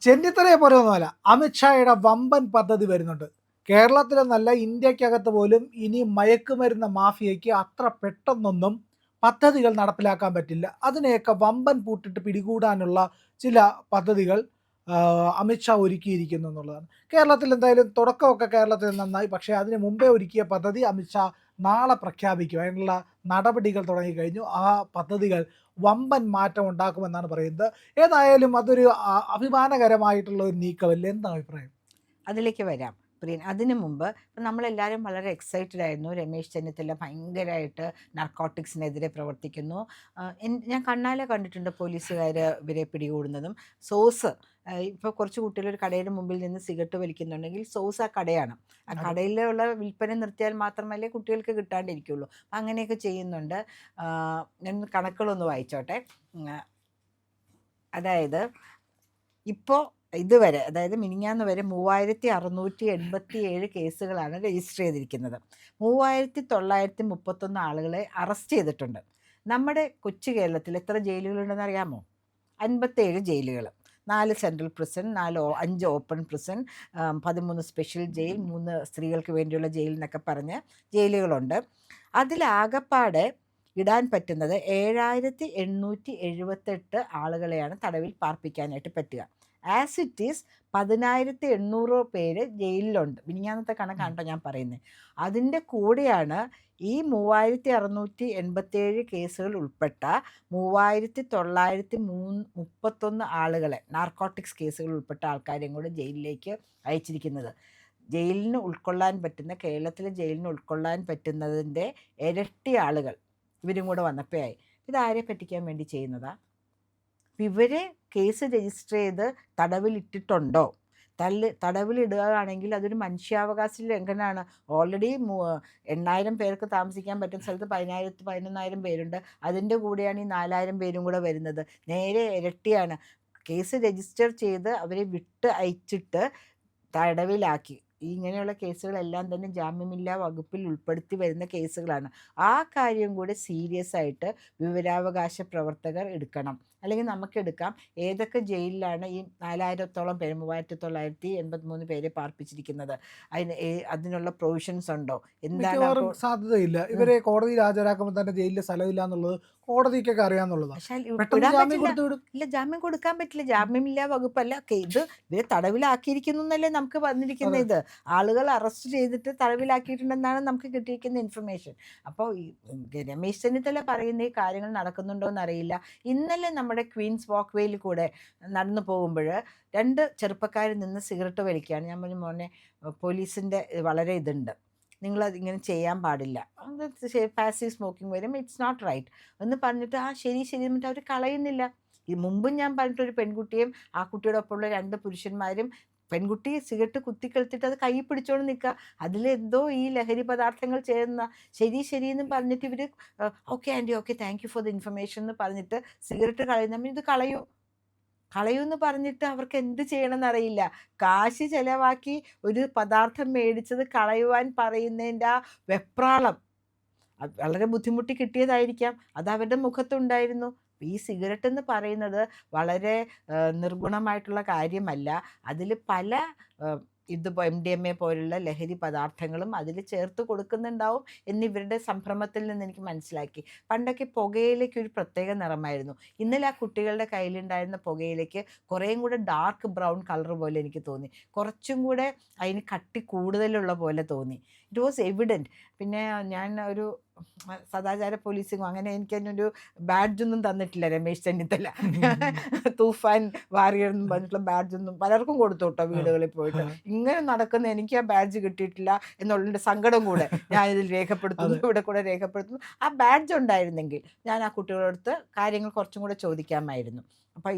ചെന്നിത്തലയെ പോലെ ഒന്നുമല്ല, അമിത്ഷായുടെ വമ്പൻ പദ്ധതി വരുന്നുണ്ട്. കേരളത്തിലെന്നല്ല, ഇന്ത്യക്കകത്ത് പോലും ഇനി മയക്കുമരുന്ന് മാഫിയയ്ക്ക് അത്ര പെട്ടെന്നൊന്നും പദ്ധതികൾ നടപ്പിലാക്കാൻ പറ്റില്ല. അതിനെയൊക്കെ വമ്പൻ പൂട്ടിട്ട് പിടികൂടാനുള്ള ചില പദ്ധതികൾ അമിത്ഷാ ഒരുക്കിയിരിക്കുന്നു എന്നുള്ളതാണ്. കേരളത്തിൽ എന്തായാലും തുടക്കമൊക്കെ കേരളത്തിൽ നന്നായി. പക്ഷേ അതിന് മുമ്പേ ഒരുക്കിയ പദ്ധതി അമിത്ഷാ നാളെ പ്രഖ്യാപിക്കും. അതിനുള്ള നടപടികൾ തുടങ്ങിക്കഴിഞ്ഞു. ആ പദ്ധതികൾ വമ്പൻ മാറ്റം ഉണ്ടാക്കുമെന്നാണ് പറയുന്നത്. ഏതായാലും അതൊരു അഭിമാനകരമായിട്ടുള്ള ഒരു നീക്കമല്ലേ? എന്താ അഭിപ്രായം? അതിലേക്ക് വരാം പ്രിയൻ. അതിനു മുമ്പ് നമ്മളെല്ലാവരും വളരെ എക്സൈറ്റഡ് ആയിരുന്നു. രമേശ് ചെന്നിത്തല ഭയങ്കരമായിട്ട് നർക്കോട്ടിക്സിനെതിരെ പ്രവർത്തിക്കുന്നു. ഞാൻ കണ്ണാലെ കണ്ടിട്ടുണ്ട് പോലീസുകാർ ഇവരെ പിടികൂടുന്നതും. സോഴ്സ് ഇപ്പോൾ കുറച്ച് കുട്ടികൾ ഒരു കടയുടെ മുമ്പിൽ നിന്ന് സിഗരറ്റ് വലിക്കുന്നുണ്ടെങ്കിൽ സോഴ്സ് ആ കടയാണ്. ആ അതെ. കടയിലുള്ള വിൽപ്പന നിർത്തിയാൽ മാത്രമല്ലേ കുട്ടികൾക്ക് കിട്ടാണ്ടിരിക്കുള്ളൂ. അങ്ങനെയൊക്കെ ചെയ്യുന്നുണ്ട്. ഞാൻ കണക്കുകളൊന്ന് വായിച്ചോട്ടെ. അതായത് ഇപ്പോൾ ഇതുവരെ, അതായത് മിനിഞ്ഞാന്ന് വരെ 3687 കേസുകളാണ് രജിസ്റ്റർ ചെയ്തിരിക്കുന്നത്. 3931 ആളുകളെ അറസ്റ്റ് ചെയ്തിട്ടുണ്ട്. നമ്മുടെ കൊച്ചു കേരളത്തിൽ എത്ര ജയിലുകളുണ്ടെന്ന് അറിയാമോ? 57 ജയിലുകൾ. 4 central prison, 5 open prison, 13 special jail, 3 സ്ത്രീകൾക്ക് വേണ്ടിയുള്ള ജയിൽ എന്നൊക്കെ പറഞ്ഞ് ജയിലുകളുണ്ട്. അതിലാകപ്പാടെ ഇടാൻ പറ്റുന്നത് 7878 ആളുകളെയാണ് തടവിൽ പാർപ്പിക്കാനായിട്ട് പറ്റുക. ആസ് ഇറ്റ് ഈസ് 10800 പേര് ജയിലിലുണ്ട്. മിനിഞ്ഞാന്നത്തെ കണക്കാണ് ഞാൻ പറയുന്നത്. അതിൻ്റെ കൂടെയാണ് ഈ 3687 കേസുകൾ ഉൾപ്പെട്ട 3931 ആളുകളെ, നാർക്കോട്ടിക്സ് കേസുകൾ ഉൾപ്പെട്ട ആൾക്കാരെയും കൂടെ ജയിലിലേക്ക് അയച്ചിരിക്കുന്നത്. ജയിലിന് ഉൾക്കൊള്ളാൻ പറ്റുന്ന, കേരളത്തിലെ ജയിലിന് ഉൾക്കൊള്ളാൻ പറ്റുന്നതിൻ്റെ ഇരട്ടി ആളുകൾ ഇവരും കൂടെ വന്നപ്പോഴായി. ഇതാരെ പറ്റിക്കാൻ വേണ്ടി ചെയ്യുന്നതാ? ഇവരെ കേസ് രജിസ്റ്റർ ചെയ്ത് തടവിലിട്ടിട്ടുണ്ടോ? തടവിലിടുകയാണെങ്കിൽ അതൊരു മനുഷ്യാവകാശ ലംഘനമാണ്. ഓൾറെഡി 8000 പേർക്ക് താമസിക്കാൻ പറ്റുന്ന സ്ഥലത്ത് 11,000 പേരുണ്ട്. അതിൻ്റെ കൂടെയാണ് ഈ 4000 പേരും കൂടെ വരുന്നത്. നേരെ ഇരട്ടിയാണ്. കേസ് രജിസ്റ്റർ ചെയ്ത് അവരെ വിട്ട് അയച്ചിട്ട് തടവിലാക്കി. ഇങ്ങനെയുള്ള കേസുകളെല്ലാം തന്നെ ജാമ്യമില്ലാ വകുപ്പിൽ ഉൾപ്പെടുത്തി വരുന്ന കേസുകളാണ്. ആ കാര്യം കൂടെ സീരിയസ് ആയിട്ട് വിവരാവകാശ പ്രവർത്തകർ എടുക്കണം. അല്ലെങ്കിൽ നമുക്കെടുക്കാം. ഏതൊക്കെ ജയിലിലാണ് ഈ 4000-ഓളം പേര്, 3983 പേരെ പാർപ്പിച്ചിരിക്കുന്നത്? അതിനുള്ള പ്രൊവിഷൻസ് ഉണ്ടോ? എന്താണ് മിക്കവാറും സാധ്യതയില്ല. ഇവരെ കോടതിയിൽ ഹാജരാക്കുമ്പോൾ തന്നെ ജയിലിൽ സ്ഥലമില്ല എന്നുള്ളത് കോടതിക്കൊക്കെ അറിയാന്നുള്ളതാണ്. പക്ഷേ പെട്ടെന്ന് വിടാൻ ജാമ്യം പറ്റില്ല. കൊടുത്തു വിടും. ഇല്ല, ജാമ്യം കൊടുക്കാൻ പറ്റില്ല. ജാമ്യമില്ലാ വകുപ്പല്ല. ഇത് ഇവരെ തടവിലാക്കിയിരിക്കുന്നു എന്നല്ലേ നമുക്ക് വന്നിരിക്കുന്ന അതെ. ഇത്. ആളുകൾ അറസ്റ്റ് ചെയ്തിട്ട് തടവിലാക്കിയിട്ടുണ്ടെന്നാണ് നമുക്ക് കിട്ടിയിരിക്കുന്ന ഇൻഫർമേഷൻ. അപ്പോൾ ഈ രമേശ് ചെന്നിത്തല പറയുന്ന ഈ കാര്യങ്ങൾ നടക്കുന്നുണ്ടോ എന്നറിയില്ല. ഇന്നലെ നമ്മുടെ ക്വീൻസ് വാക്ക് വേയിൽ കൂടെ നടന്നു പോകുമ്പോൾ 2 ചെറുപ്പക്കാർ നിന്ന് സിഗരറ്റ് വലിക്കുകയാണ്. ഞാൻ പറഞ്ഞു, മോനെ, പോലീസിൻ്റെ വളരെ ഇതുണ്ട്, നിങ്ങളത് ഇങ്ങനെ ചെയ്യാൻ പാടില്ല, പാസീവ് സ്മോക്കിംഗ് വരും, ഇറ്റ്സ് നോട്ട് റൈറ്റ് എന്ന് പറഞ്ഞിട്ട് ശരി ശരി എന്നിട്ട് അവർ കളയുന്നില്ല. മുമ്പും ഞാൻ പറഞ്ഞിട്ടൊരു പെൺകുട്ടിയും ആ കുട്ടിയുടെ ഒപ്പമുള്ള 2 പുരുഷന്മാരും, പെൺകുട്ടി സിഗരറ്റ് കുത്തിക്കെടുത്തിട്ട് അത് കൈ പിടിച്ചോണ്ട് നിൽക്കുക. അതിലെന്തോ ഈ ലഹരി പദാർത്ഥങ്ങൾ ചേർന്ന, ശരി ശരിയെന്ന് പറഞ്ഞിട്ട് ഇവർ okay aunty, okay, thank you for the information എന്ന് പറഞ്ഞിട്ട് സിഗരറ്റ് കളയുന്ന, ഇത് കളയൂന്ന് പറഞ്ഞിട്ട് അവർക്ക് എന്ത് ചെയ്യണമെന്നറിയില്ല. കാശ് ചിലവാക്കി ഒരു പദാർത്ഥം മേടിച്ചത് കളയുവാൻ പറയുന്നതിൻ്റെ ആ വെപ്രാളം വളരെ ബുദ്ധിമുട്ടി കിട്ടിയതായിരിക്കാം. അത് അവരുടെ മുഖത്തുണ്ടായിരുന്നു. ഈ സിഗരറ്റ് എന്ന് പറയുന്നത് വളരെ നിർഗുണമായിട്ടുള്ള കാര്യമല്ല. അതിൽ പല MDMA പോലുള്ള ലഹരി പദാർത്ഥങ്ങളും അതിൽ ചേർത്ത് കൊടുക്കുന്നുണ്ടാവും എന്നിവരുടെ സംഭ്രമത്തിൽ നിന്ന് എനിക്ക് മനസ്സിലാക്കി. പണ്ടൊക്കെ പുകയിലയ്ക്ക് ഒരു പ്രത്യേക നിറമായിരുന്നു. ഇന്നലെ ആ കുട്ടികളുടെ കയ്യിലുണ്ടായിരുന്ന പുകയിലയ്ക്ക് കുറേയും കൂടെ ഡാർക്ക് ബ്രൗൺ കളർ പോലെ എനിക്ക് തോന്നി. കുറച്ചും കൂടെ അതിന് കട്ടി കൂടുതലുള്ള പോലെ തോന്നി. It was evident. പിന്നെ ഞാൻ ഒരു സദാചാര പോലീസിങ്ങോ അങ്ങനെ എനിക്കതിനൊരു ബാഡ്ജൊന്നും തന്നിട്ടില്ല രമേശ് ചെന്നിത്തല. തൂഫാൻ വാരിയർ എന്നും പറഞ്ഞിട്ടുള്ള ബാഡ്ജൊന്നും പലർക്കും കൊടുത്തു കേട്ടോ, വീടുകളിൽ പോയിട്ട്. ഇങ്ങനെ നടക്കുന്ന എനിക്ക് ആ ബാഡ്ജ് കിട്ടിയിട്ടില്ല എന്നുള്ളതിൻ്റെ സങ്കടം കൂടെ ഞാനിതിൽ രേഖപ്പെടുത്തുന്നു, ഇവിടെ കൂടെ രേഖപ്പെടുത്തുന്നു. ആ ബാഡ്ജ് ഉണ്ടായിരുന്നെങ്കിൽ ഞാൻ ആ കുട്ടികളടുത്ത് കാര്യങ്ങൾ കുറച്ചും കൂടെ ചോദിക്കാമായിരുന്നു. അപ്പോൾ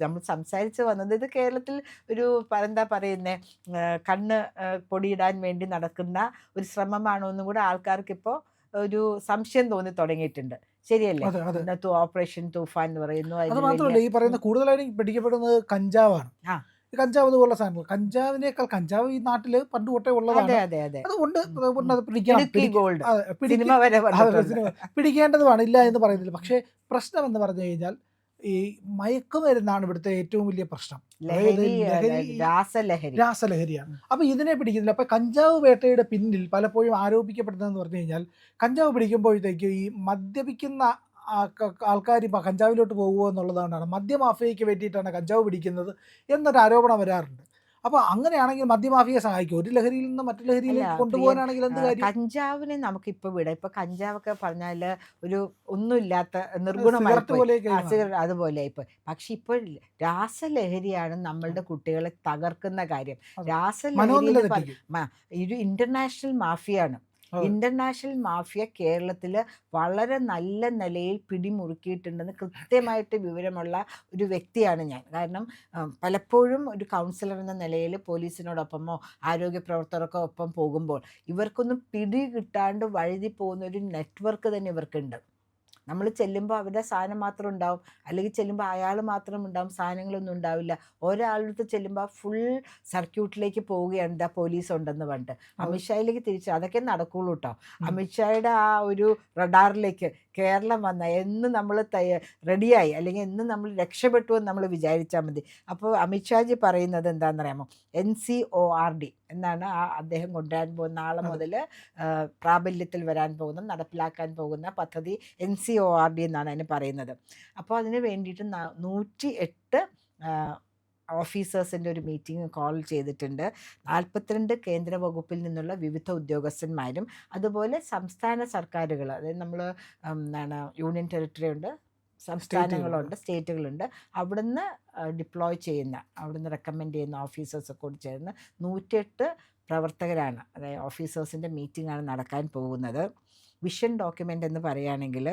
നമ്മൾ സംസാരിച്ച് വന്നത് ഇത് കേരളത്തിൽ ഒരു എന്താ പറയുന്നത്, കണ്ണ് പൊടിയിടാൻ വേണ്ടി നടക്കുന്ന ഒരു ശ്രമമാണോ എന്നും കൂടെ ആൾക്കാർക്കിപ്പോൾ ഒരു സംശയം തോന്നി തുടങ്ങിയിട്ടുണ്ട്. ശരിയല്ലേ? അതെ, അതെ. ഇന്നത്തെ ഓപ്പറേഷൻ തൂഫാൻ എന്ന് പറയുന്നു. അത് അതിൽ മാത്രമല്ല, ഈ പറയുന്ന കൂടുതലായിട്ടും പിടിക്കപ്പെടുന്നത് കഞ്ചാവാണ്. ആ ഈ കഞ്ചാവ് പോലുള്ള സാധനങ്ങൾ. കഞ്ചാവിനേക്കാൾ, കഞ്ചാവ് ഈ നാട്ടിൽ പണ്ട് തൊട്ടേ അതെ ഉള്ളതാണ്. അതെ അതെ. അതുകൊണ്ട് അത് പിടിക്കണം. ഇടുക്കി ഗോൾഡ് അതെ, സിനിമ വരെ വന്നിട്ടുണ്ട്. പിടിക്കേണ്ടതുമാണ്, ഇല്ല എന്ന് പറയുന്നില്ല. പക്ഷേ പ്രശ്നം എന്ന് പറഞ്ഞു കഴിഞ്ഞാൽ ഈ മയക്കുമരുന്നാണ് ഇവിടുത്തെ ഏറ്റവും വലിയ പ്രശ്നം. അതായത് ലഹരി, രാസലഹരി. രാസലഹരിയാണ്. അപ്പോൾ ഇതിനെ പിടിക്കുന്നില്ല. അപ്പോൾ കഞ്ചാവ് വേട്ടയുടെ പിന്നിൽ പലപ്പോഴും ആരോപിക്കപ്പെടുന്നതെന്ന് പറഞ്ഞു കഴിഞ്ഞാൽ, കഞ്ചാവ് പിടിക്കുമ്പോഴത്തേക്ക് ഈ മദ്യപിക്കുന്ന ആൾക്കാർ കഞ്ചാവിലോട്ട് പോകുമോ എന്നുള്ളതാണ്. മദ്യമാഫിയയ്ക്ക് വേണ്ടിയിട്ടാണ് കഞ്ചാവ് പിടിക്കുന്നത് എന്നൊരു ആരോപണം വരാറുണ്ട്. അപ്പോൾ അങ്ങനെയാണെങ്കിൽ മദ്യമാഫിയെ സഹായിക്കും. ഒരു ലഹരിയിൽ നിന്ന് മറ്റു അല്ല ലഹരിയിലേക്ക് പ്രിയൻ, കൊണ്ടുപോകാനാണെങ്കിൽ എന്ത് കാര്യം? കഞ്ചാവിനെ നമുക്കിപ്പോൾ വിടാം. ഇപ്പൊ കഞ്ചാവൊക്കെ പറഞ്ഞാൽ ഒരു ഒന്നുമില്ലാത്ത സിഗരറ്റ് നിർഗുണമായിപ്പോയി. പോലെയൊക്കെ ആയി മാറി. സിഗരറ്റ് അതുപോലെ ആയിപ്പോയി. പക്ഷെ ഇപ്പോൾ രാസലഹരിയാണ് നമ്മളുടെ കുട്ടികളെ തകർക്കുന്ന കാര്യം. അതെ. രാസലഹരി മനോനില എന്ന് തെറ്റിക്കും. ഒരു ഇന്റർനാഷണൽ മാഫിയാണ്. അതെ. ഇന്റർനാഷണൽ മാഫിയ കേരളത്തിൽ വളരെ നല്ല നിലയിൽ പിടിമുറുക്കിയിട്ടുണ്ടെന്ന് കൃത്യമായിട്ട് വിവരമുള്ള ഒരു വ്യക്തിയാണ് ഞാൻ. കാരണം പലപ്പോഴും ഒരു കൗൺസിലർ എന്ന നിലയിൽ പോലീസിനോടൊപ്പമോ ആരോഗ്യ പ്രവർത്തകർക്കോ ഒപ്പം പോകുമ്പോൾ ഇവർക്കൊന്നും പിടി കിട്ടാണ്ട് വഴുതി പോകുന്ന ഒരു നെറ്റ്വർക്ക് തന്നെ ഇവർക്കുണ്ട്. നമ്മൾ ചെല്ലുമ്പോൾ അവരുടെ സാധനം മാത്രം ഉണ്ടാവും, അല്ലെങ്കിൽ ചെല്ലുമ്പോൾ അയാൾ മാത്രം ഉണ്ടാവും, സാധനങ്ങളൊന്നും ഉണ്ടാവില്ല. ഒരാളടുത്ത് ചെല്ലുമ്പോൾ ഫുൾ സർക്യൂട്ടിലേക്ക് പോവുകയാണ്, ഇതാ പോലീസ് ഉണ്ടെന്ന് പറഞ്ഞിട്ട്. അമിത്ഷായിലേക്ക് തിരിച്ച് അതൊക്കെ നടക്കുള്ളൂ കേട്ടോ. അമിത്ഷായുടെ ആ ഒരു റഡാറിലേക്ക് കേരളം വന്ന എന്ന് നമ്മൾ റെഡിയായി, അല്ലെങ്കിൽ എന്ന് നമ്മൾ രക്ഷപ്പെട്ടു എന്ന് നമ്മൾ വിചാരിച്ചാൽ മതി. അപ്പോൾ അമിത്ഷാജി പറയുന്നത് എന്താണെന്നറിയാമോ? NCORD എന്നാണ് അദ്ദേഹം കൊണ്ടുവരാൻ പോകുന്ന നാളെ മുതൽ പ്രാബല്യത്തിൽ വരാൻ പോകുന്ന, നടപ്പിലാക്കാൻ പോകുന്ന പദ്ധതി. NCORD എന്നാണ് അതിന് പറയുന്നത്. അപ്പോൾ അതിന് വേണ്ടിയിട്ട് 108 ഓഫീസേഴ്സിൻ്റെ ഒരു മീറ്റിംഗ് കോൾ ചെയ്തിട്ടുണ്ട്. 42 കേന്ദ്ര വകുപ്പിൽ നിന്നുള്ള വിവിധ ഉദ്യോഗസ്ഥന്മാരും അതുപോലെ സംസ്ഥാന സർക്കാരുകൾ, അതായത് നമ്മൾ എന്താണ് യൂണിയൻ ടെറിട്ടറി ഉണ്ട്, സംസ്ഥാനങ്ങളുണ്ട്, സ്റ്റേറ്റുകളുണ്ട്, അവിടുന്ന് ഡിപ്ലോയ് ചെയ്യുന്ന, അവിടുന്ന് റെക്കമെൻഡ് ചെയ്യുന്ന ഓഫീസേഴ്സ് കൂടി ചേർന്ന് 108 പ്രവർത്തകരാണ്, അതായത് ഓഫീസേഴ്സിൻ്റെ മീറ്റിംഗാണ് നടക്കാൻ പോകുന്നത്. വിഷൻ ഡോക്യുമെൻ്റ് എന്ന് പറയുകയാണെങ്കിൽ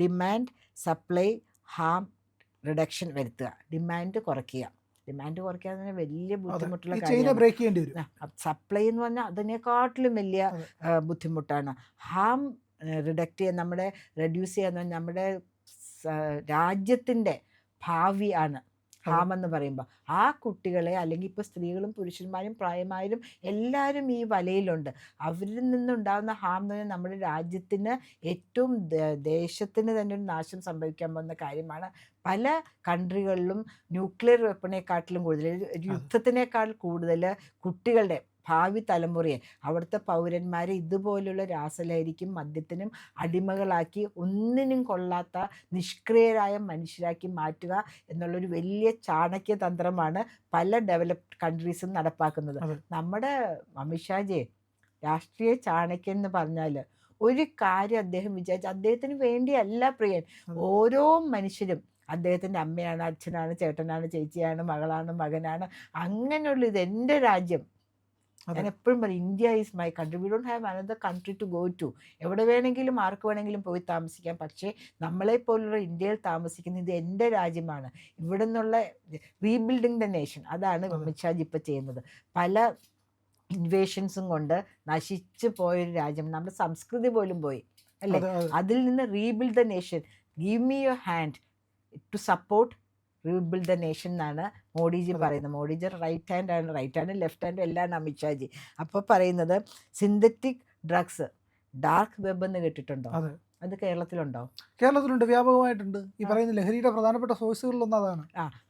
ഡിമാൻഡ്, സപ്ലൈ, ഹാം റിഡക്ഷൻ വരുത്തുക. ഡിമാൻഡ് കുറയ്ക്കുക എന്ന് പറഞ്ഞാൽ വലിയ ബുദ്ധിമുട്ടുള്ള കാര്യമാണ്. സപ്ലൈ എന്ന് പറഞ്ഞാൽ അതിനെക്കാട്ടിലും വലിയ ബുദ്ധിമുട്ടാണ്. ഹാം റിഡക്റ്റ് ചെയ്യുക, നമ്മുടെ റെഡ്യൂസ് ചെയ്യുക, നമ്മുടെ രാജ്യത്തിൻ്റെ ഭാവിയാണ് ഹാം എന്ന് പറയുമ്പോൾ. ആ കുട്ടികളെ, അല്ലെങ്കിൽ ഇപ്പോൾ സ്ത്രീകളും പുരുഷന്മാരും പ്രായമായവരും എല്ലാവരും ഈ വലയിലുണ്ട്. അവരിൽ നിന്നുണ്ടാകുന്ന ഹാം എന്ന് പറഞ്ഞാൽ നമ്മുടെ രാജ്യത്തിന് ഏറ്റവും ദേശത്തിന് തന്നെ ഒരു നാശം സംഭവിക്കാൻ പോകുന്ന കാര്യമാണ്. പല കൺട്രികളിലും ന്യൂക്ലിയർ വെപ്പണേക്കാട്ടിലും കൂടുതൽ, യുദ്ധത്തിനേക്കാൾ കൂടുതൽ കുട്ടികളുടെ ഭാവി തലമുറയെ, അവിടുത്തെ പൗരന്മാരെ ഇതുപോലുള്ള രാസലഹരിക്കും മദ്യത്തിനും അടിമകളാക്കി ഒന്നിനും കൊള്ളാത്ത നിഷ്ക്രിയരായ മനുഷ്യരാക്കി മാറ്റുക എന്നുള്ളൊരു വലിയ ചാണക്യ തന്ത്രമാണ് പല ഡെവലപ്ഡ് കൺട്രീസും നടപ്പാക്കുന്നത്. നമ്മുടെ അമിത്ഷാജിയെ രാഷ്ട്രീയ ചാണക്യൻ എന്ന് പറഞ്ഞാൽ ഒരു കാര്യം അദ്ദേഹം വിചാരിച്ചു, അദ്ദേഹത്തിന് വേണ്ടിയല്ല പ്രിയൻ, ഓരോ മനുഷ്യരും അദ്ദേഹത്തിൻ്റെ അമ്മയാണ്, അച്ഛനാണ്, ചേട്ടനാണ്, ചേച്ചിയാണ്, മകളാണ്, മകനാണ്, അങ്ങനെയുള്ള ഇത് എൻ്റെ രാജ്യം. ഞാൻ എപ്പോഴും പറയും, India is my country, we don't have another country to go to. എവിടെ വേണമെങ്കിലും ആർക്ക് വേണമെങ്കിലും പോയി താമസിക്കാം, പക്ഷേ നമ്മളെപ്പോലുള്ള ഇന്ത്യയിൽ താമസിക്കുന്ന ഇത് എൻ്റെ രാജ്യമാണ്. ഇവിടെ നിന്നുള്ള റീബിൽഡിങ് ദ നേഷൻ, അതാണ് അമിത്ഷാജി ഇപ്പോൾ ചെയ്യുന്നത്. പല ഇൻവേഷൻസും കൊണ്ട് നശിച്ചു പോയൊരു രാജ്യം, നമ്മുടെ സംസ്കൃതി പോലും പോയി അല്ലേ, അതിൽ നിന്ന് rebuild the nation, give me your hand to support rebuild the nation എന്നാണ് മോഡിജി പറയുന്നത്. Modiji right hand left hand എല്ലാം അമിത്ഷാജി. അപ്പോൾ പറയുന്നത് സിന്തറ്റിക് ഡ്രഗ്സ്, ഡാർക്ക് വെബ് എന്ന് കേട്ടിട്ടുണ്ടോ? അത് കേരളത്തിലുണ്ടോ? കേരളത്തിലുണ്ട്, വ്യാപകമായിട്ടുണ്ട്. ഈ പറയുന്ന ലഹരിയുടെ പ്രധാനപ്പെട്ട സോഴ്സുകളിലൊന്നും അതാണ്.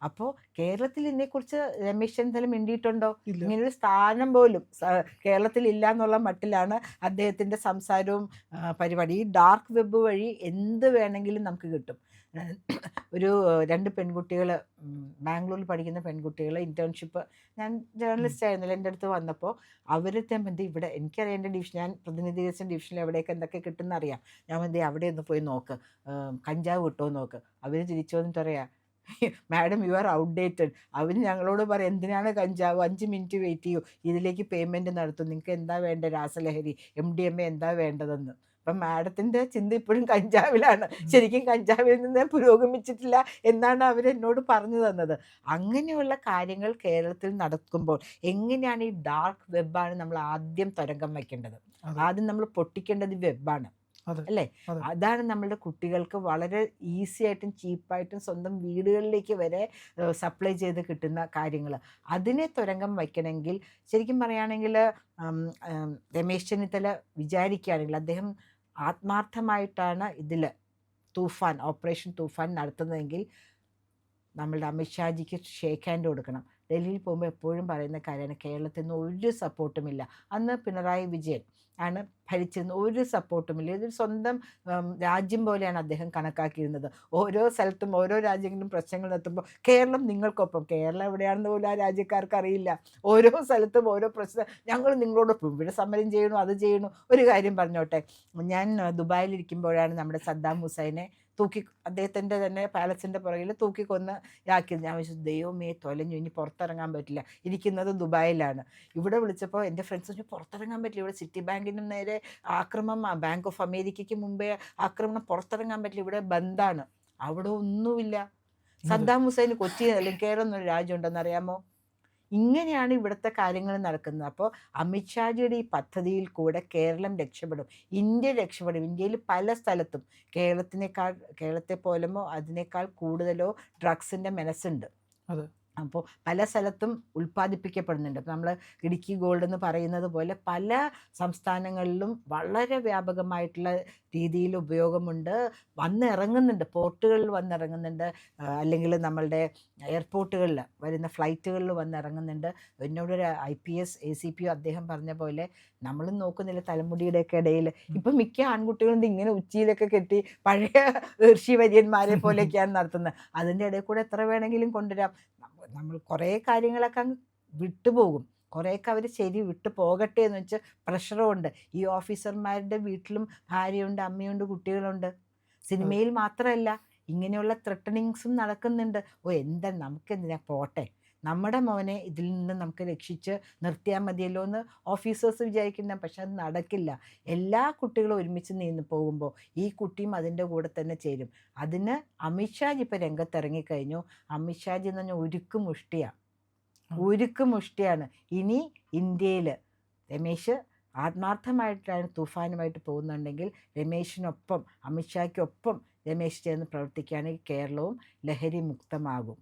അപ്പോൾ കേരളത്തിൽ ഇതിനെക്കുറിച്ച് രമേശ് ചെന്നിത്തല മിണ്ടിയിട്ടുണ്ടോ? ഇങ്ങനൊരു സ്ഥാനം പോലും കേരളത്തിൽ ഇല്ല എന്നുള്ള മട്ടിലാണ് അദ്ദേഹത്തിൻ്റെ സംസാരവും പരിപാടി. ഈ ഡാർക്ക് വെബ് വഴി എന്ത് വേണമെങ്കിലും നമുക്ക് കിട്ടും. ഒരു 2 പെൺകുട്ടികൾ, ബാംഗ്ലൂരിൽ പഠിക്കുന്ന പെൺകുട്ടികൾ, ഇൻറ്റേൺഷിപ്പ്, ഞാൻ ജേർണലിസ്റ്റ് ആയിരുന്നില്ല, എൻ്റെ അടുത്ത് വന്നപ്പോൾ അവർ തമ്മിൽ ഇവിടെ എനിക്കറിയാം, എൻ്റെ ഡിവിഷൻ, ഞാൻ പ്രതിനിധീകരിച്ച ഡിവിഷനിൽ എവിടെയൊക്കെ എന്തൊക്കെ കിട്ടുന്ന അറിയാം. ഞാൻ മതി അവിടെ ഒന്ന് പോയി നോക്ക്, കഞ്ചാവ് കിട്ടുമോ നോക്ക്. അവർ തിരിച്ചു വന്നിട്ട് പറയാം, മാഡം യു ആർ ഔട്ട്ഡേറ്റഡ്. അവർ ഞങ്ങളോട് പറയും, എന്തിനാണ് കഞ്ചാവ്, 5 മിനിറ്റ് വെയിറ്റ് ചെയ്യൂ, ഇതിലേക്ക് പേയ്മെൻറ്റ് നടത്തും, നിങ്ങൾക്ക് എന്താ വേണ്ടത്, രാസലഹരി MDMA എന്താ വേണ്ടതെന്ന്. അപ്പം മാഡത്തിൻ്റെ ചിന്ത ഇപ്പോഴും കഞ്ചാവിലാണ്. ശരിക്കും കഞ്ചാവിൽ നിന്ന് പുരോഗമിച്ചിട്ടില്ല എന്നാണ് അവരെന്നോട് പറഞ്ഞു തന്നത്. അങ്ങനെയുള്ള കാര്യങ്ങൾ കേരളത്തിൽ നടക്കുമ്പോൾ എങ്ങനെയാണ് ഈ ഡാർക്ക് വെബാണ് നമ്മൾ ആദ്യം തരംഗം വയ്ക്കേണ്ടത്, ആദ്യം നമ്മൾ പൊട്ടിക്കേണ്ടത് വെബാണ് അല്ലേ. അതാണ് നമ്മളുടെ കുട്ടികൾക്ക് വളരെ ഈസി ആയിട്ടും ചീപ്പായിട്ടും സ്വന്തം വീടുകളിലേക്ക് വരെ സപ്ലൈ ചെയ്ത് കിട്ടുന്ന കാര്യങ്ങൾ. അതിനെ തുരങ്കം വയ്ക്കണമെങ്കിൽ ശരിക്കും പറയുകയാണെങ്കിൽ രമേശ് ചെന്നിത്തല വിചാരിക്കുകയാണെങ്കിൽ, അദ്ദേഹം ആത്മാർത്ഥമായിട്ടാണ് ഇതിൽ ഓപ്പറേഷൻ തൂഫാൻ നടത്തുന്നതെങ്കിൽ നമ്മളുടെ അമിത്ഷാജിക്ക് ഷേക്ക് ഹാൻഡ് കൊടുക്കണം. ഡൽഹിയിൽ പോകുമ്പോൾ എപ്പോഴും പറയുന്ന കാര്യമാണ്, കേരളത്തിൽ നിന്ന് ഒരു സപ്പോർട്ടുമില്ല. അന്ന് പിണറായി വിജയൻ ആണ് ഭരിച്ചിരുന്നത്, ഒരു സപ്പോർട്ടുമില്ല. ഇതൊരു സ്വന്തം രാജ്യം പോലെയാണ് അദ്ദേഹം കണക്കാക്കിയിരുന്നത്. ഓരോ സ്ഥലത്തും ഓരോ രാജ്യങ്ങളിലും പ്രശ്നങ്ങൾ എത്തുമ്പോൾ കേരളം നിങ്ങൾക്കൊപ്പം, കേരളം എവിടെയാണെന്ന് പോലും ആ രാജ്യക്കാർക്ക് അറിയില്ല. ഓരോ സ്ഥലത്തും ഓരോ പ്രശ്നം, ഞങ്ങൾ നിങ്ങളോടൊപ്പം ഇവിടെ സമരം ചെയ്യണു, അത് ചെയ്യണു. ഒരു കാര്യം പറഞ്ഞോട്ടെ, ഞാൻ ദുബായിലിരിക്കുമ്പോഴാണ് നമ്മുടെ സദ്ദാം ഹുസൈനെ അദ്ദേഹത്തിൻ്റെ തന്നെ പാലസിൻ്റെ പുറകിൽ തൂക്കിക്കൊന്ന് ഇതാക്കിയത്. ഞാൻ വിചാരിച്ചു ദൈവമേ തൊലഞ്ഞു, ഇനി പുറത്തിറങ്ങാൻ പറ്റില്ല, ഇരിക്കുന്നത് ദുബായിലാണ്. ഇവിടെ വിളിച്ചപ്പോൾ എൻ്റെ ഫ്രണ്ട്സ് പറഞ്ഞു പുറത്തിറങ്ങാൻ പറ്റില്ല, ഇവിടെ സിറ്റി ബാങ്കിനും നേരെ ആക്രമണം, ബാങ്ക് ഓഫ് അമേരിക്കയ്ക്ക് മുമ്പേ ആക്രമണം, പുറത്തിറങ്ങാൻ പറ്റില്ല, ഇവിടെ ബന്ദാണ്. അവിടെ ഒന്നുമില്ല. സദ്ദാം ഹുസൈന് കൊച്ചി അല്ലെങ്കിൽ കേരളം എന്നൊരു രാജ്യം ഉണ്ടെന്ന് അറിയാമോ? ഇങ്ങനെയാണ് ഇവിടുത്തെ കാര്യങ്ങൾ നടക്കുന്നത്. അപ്പോൾ അമിത്ഷാജിയുടെ ഈ പദ്ധതിയിൽ കൂടെ കേരളം രക്ഷപ്പെടും, ഇന്ത്യ രക്ഷപ്പെടും. ഇന്ത്യയിൽ പല സ്ഥലത്തും കേരളത്തെ പോലുമോ അതിനേക്കാൾ കൂടുതലോ ഡ്രഗ്സിൻ്റെ മെനസുണ്ട്. അതെ. അപ്പോൾ പല സ്ഥലത്തും ഉൽപ്പാദിപ്പിക്കപ്പെടുന്നുണ്ട്. അപ്പോൾ നമ്മൾ ഇടുക്കി ഗോൾഡ് എന്ന് പറയുന്നത് പോലെ പല സംസ്ഥാനങ്ങളിലും വളരെ വ്യാപകമായിട്ടുള്ള രീതിയിൽ ഉപയോഗമുണ്ട്. വന്നിറങ്ങുന്നുണ്ട്, പോർട്ടുകളിൽ വന്നിറങ്ങുന്നുണ്ട്, അല്ലെങ്കിൽ നമ്മളുടെ എയർപോർട്ടുകളിൽ വരുന്ന ഫ്ലൈറ്റുകളിൽ വന്നിറങ്ങുന്നുണ്ട്. എന്നോടൊരു IPS ACP അദ്ദേഹം പറഞ്ഞ പോലെ നമ്മളും നോക്കുന്നില്ല തലമുടിയുടെയൊക്കെ ഇടയിൽ ഇപ്പം മിക്ക ആൺകുട്ടികളും ഇങ്ങനെ ഉച്ചിയിലൊക്കെ കെട്ടി പഴയ ഋഷിവര്യന്മാരെ പോലെയൊക്കെയാണ് നടത്തുന്നത്. അതിൻ്റെ ഇടയിൽ കൂടെ എത്ര വേണമെങ്കിലും കൊണ്ടുവരാം. നമ്മൾ കുറേ കാര്യങ്ങളൊക്കെ അങ്ങ് വിട്ടുപോകും, കുറേയൊക്കെ അവർ ശരി വിട്ടു പോകട്ടെ എന്ന് വെച്ച് പ്രഷറുമുണ്ട്. ഈ ഓഫീസർമാരുടെ വീട്ടിലും ഭാര്യയുണ്ട്, അമ്മയുണ്ട്, കുട്ടികളുണ്ട്. സിനിമയിൽ മാത്രമല്ല ഇങ്ങനെയുള്ള ത്രെട്ടനിങ്സും നടക്കുന്നുണ്ട്. എന്താ നമുക്കെന്തിനാ, പോട്ടെ, നമ്മുടെ മോനെ ഇതിൽ നിന്ന് നമുക്ക് രക്ഷിച്ച് നിർത്തിയാൽ മതിയല്ലോ എന്ന് ഓഫീസേഴ്സ് വിചാരിക്കുന്ന. പക്ഷെ അത് നടക്കില്ല. എല്ലാ കുട്ടികളും ഒരുമിച്ച് നിന്ന് പോകുമ്പോൾ ഈ കുട്ടിയും അതിൻ്റെ കൂടെ തന്നെ ചേരും. അതിന് അമിത്ഷാജി ഇപ്പോൾ രംഗത്തിറങ്ങിക്കഴിഞ്ഞു. അമിത്ഷാജി എന്ന് പറഞ്ഞാൽ ഉരുക്ക് മുഷ്ടിയാണ്. ഇനി ഇന്ത്യയിൽ രമേശ് ആത്മാർത്ഥമായിട്ടാണ് തൂഫാനുമായിട്ട് പോകുന്നുണ്ടെങ്കിൽ രമേശിനൊപ്പം, അമിത്ഷായ്ക്കൊപ്പം രമേശ് ചേർന്ന് പ്രവർത്തിക്കുകയാണെങ്കിൽ കേരളവും ലഹരി മുക്തമാകും.